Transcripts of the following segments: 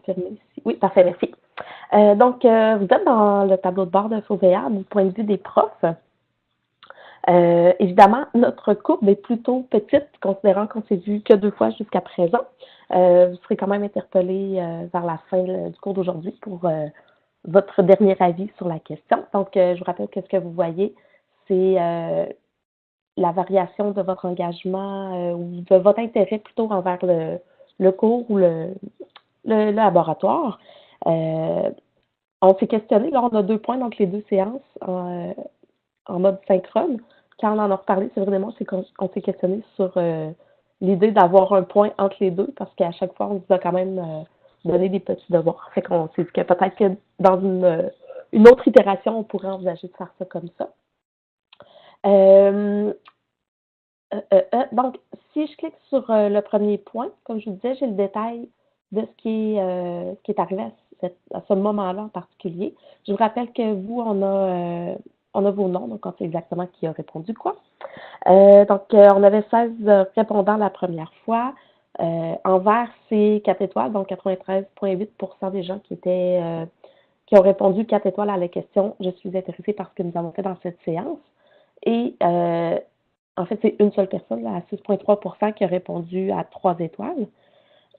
confirmer ici. Oui, parfait, merci. Vous êtes dans le tableau de bord de FOVEA du point de vue des profs. Évidemment, notre courbe est plutôt petite, considérant qu'on s'est vu que 2 fois jusqu'à présent. Vous serez quand même interpellé vers la fin du cours d'aujourd'hui pour votre dernier avis sur la question. Donc, je vous rappelle que ce que vous voyez, c'est la variation de votre engagement ou de votre intérêt plutôt envers le cours ou le laboratoire. On s'est questionné, là, on a 2 points, donc les 2 séances en mode synchrone. Quand on en a reparlé, c'est vraiment qu'on s'est questionné sur l'idée d'avoir un point entre les deux, parce qu'à chaque fois, on vous a quand même donné des petits devoirs. Fait qu'on s'est dit que peut-être que dans une autre itération, on pourrait envisager de faire ça comme ça. Donc, si je clique sur le premier point, comme je vous disais, j'ai le détail de ce qui est arrivé à ce moment-là en particulier. Je vous rappelle que vous, on a vos noms, donc on sait exactement qui a répondu quoi. On avait 16 répondants la première fois. En vert, c'est 4 étoiles, donc 93,8% des gens qui ont répondu 4 étoiles à la question « Je suis intéressé par ce que nous avons fait dans cette séance ». Et en fait, c'est une seule personne, là, à 6,3% qui a répondu à 3 étoiles.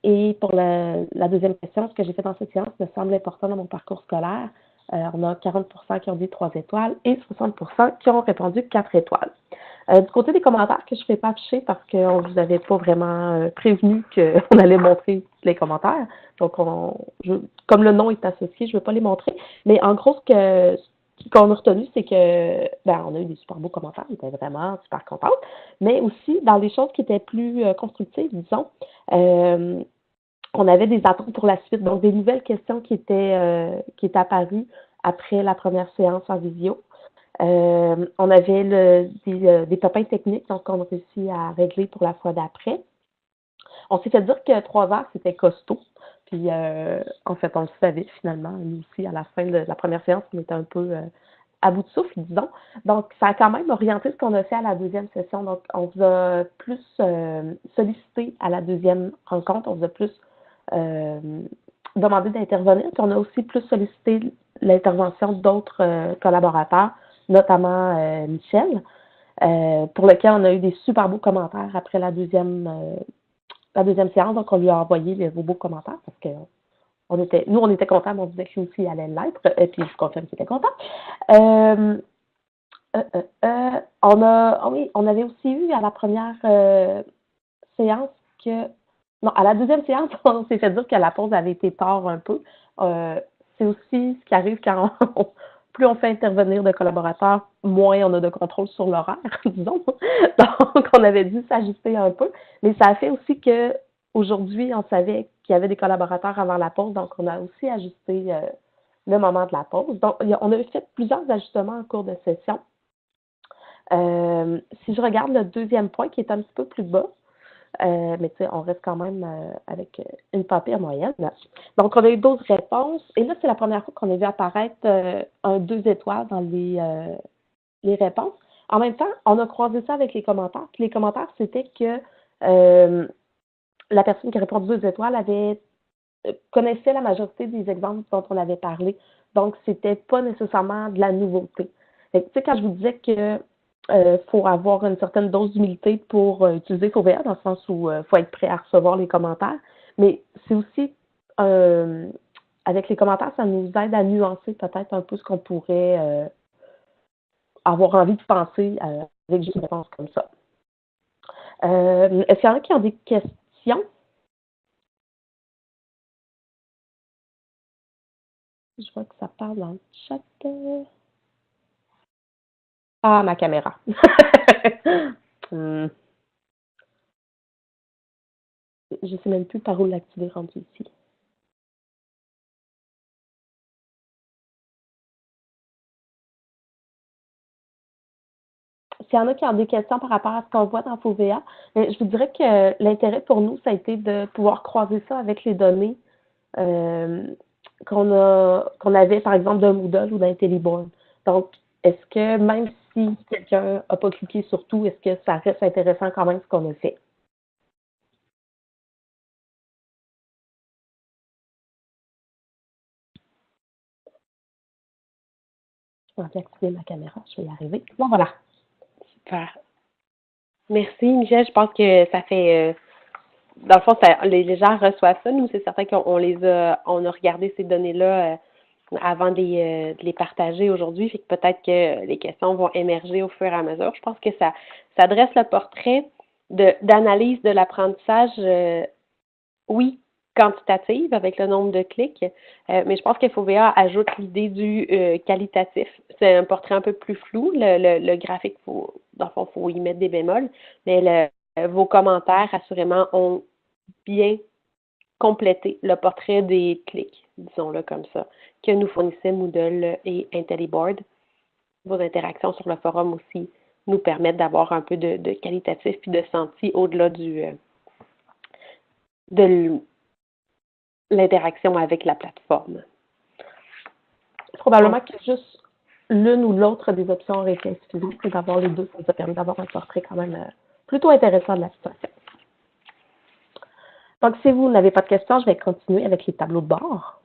Et pour la deuxième question, ce que j'ai fait dans cette séance me semble important dans mon parcours scolaire. On a 40% qui ont dit 3 étoiles et 60% qui ont répondu 4 étoiles. Du côté des commentaires que je ne fais pas afficher parce qu'on ne vous avait pas vraiment prévenu qu'on allait montrer les commentaires. Donc, comme le nom est associé, je ne veux pas les montrer. Mais en gros, ce qu'on a retenu, c'est que on a eu des super beaux commentaires, on était vraiment super contents. Mais aussi, dans les choses qui étaient plus constructives, disons, on avait des attentes pour la suite, donc des nouvelles questions qui étaient apparues après la première séance en visio. On avait des pépins techniques, donc on a réussi à régler pour la fois d'après. On s'est fait dire que 3 heures, c'était costaud. Puis, en fait, on le savait finalement. Nous aussi, à la fin de la première séance, on était un peu à bout de souffle, disons. Donc, ça a quand même orienté ce qu'on a fait à la deuxième session. Donc, on vous a plus sollicité à la deuxième rencontre. On vous a plus demandé d'intervenir. Puis, on a aussi plus sollicité l'intervention d'autres collaborateurs, notamment Michel, pour lequel on a eu des super beaux commentaires après la deuxième séance. Donc, on lui a envoyé vos beaux commentaires parce que on était contents, mais on disait que lui aussi allait l'être. Et puis, je confirme qu'il était content. On avait aussi eu à la première séance à la deuxième séance, on s'est fait dire que la pause avait été tard un peu. C'est aussi ce qui arrive quand plus on fait intervenir de collaborateurs, moins on a de contrôle sur l'horaire, disons. Donc, on avait dû s'ajuster un peu. Mais ça a fait aussi qu'aujourd'hui, on savait qu'il y avait des collaborateurs avant la pause, donc on a aussi ajusté le moment de la pause. Donc, on a fait plusieurs ajustements en cours de session. Si je regarde le deuxième point qui est un petit peu plus bas, mais tu sais, on reste quand même avec une pas pire moyenne. Donc, on a eu 12 réponses. Et là, c'est la première fois qu'on a vu apparaître un 2 étoiles dans les réponses. En même temps, on a croisé ça avec les commentaires. Puis les commentaires, c'était que la personne qui a répondu 2 étoiles connaissait la majorité des exemples dont on avait parlé. Donc, c'était pas nécessairement de la nouveauté. Tu sais, quand je vous disais que faut avoir une certaine dose d'humilité pour utiliser FOVEA, dans le sens où il faut être prêt à recevoir les commentaires. Mais c'est aussi, avec les commentaires, ça nous aide à nuancer peut-être un peu ce qu'on pourrait avoir envie de penser avec juste une réponse comme ça. Est-ce qu'il y en a qui ont des questions? Je vois que ça parle dans le chat. Ah, ma caméra. Je ne sais même plus par où l'activer rendu ici. S'il y en a qui ont des questions par rapport à ce qu'on voit dans FOVEA, je vous dirais que l'intérêt pour nous, ça a été de pouvoir croiser ça avec les données qu'on avait, par exemple, d'un Moodle ou d'un Teleborn. Donc, est-ce que même si quelqu'un n'a pas cliqué sur tout, est-ce que ça reste intéressant quand même ce qu'on a fait? Je vais activer ma caméra, je vais y arriver. Bon, voilà. Super. Merci, Michel. Je pense que ça fait, dans le fond, les gens reçoivent ça. Nous, c'est certain on a regardé ces données-là avant de les partager aujourd'hui. Fait que peut-être que les questions vont émerger au fur et à mesure. Je pense que ça dresse le portrait d'analyse de l'apprentissage, oui, quantitative avec le nombre de clics, mais je pense que FOVA ajoute l'idée du qualitatif. C'est un portrait un peu plus flou. Le graphique, dans le fond, il faut y mettre des bémols, mais vos commentaires, assurément, ont bien complété le portrait des clics, disons-le comme ça, que nous fournissait Moodle et IntelliBoard. Vos interactions sur le forum aussi nous permettent d'avoir un peu de qualitatif puis de senti au-delà de l'interaction avec la plateforme. Probablement que juste l'une ou l'autre des options aurait été insuffisante, et d'avoir les deux, ça nous a permis d'avoir un portrait quand même plutôt intéressant de la situation. Donc, si vous n'avez pas de questions, je vais continuer avec les tableaux de bord.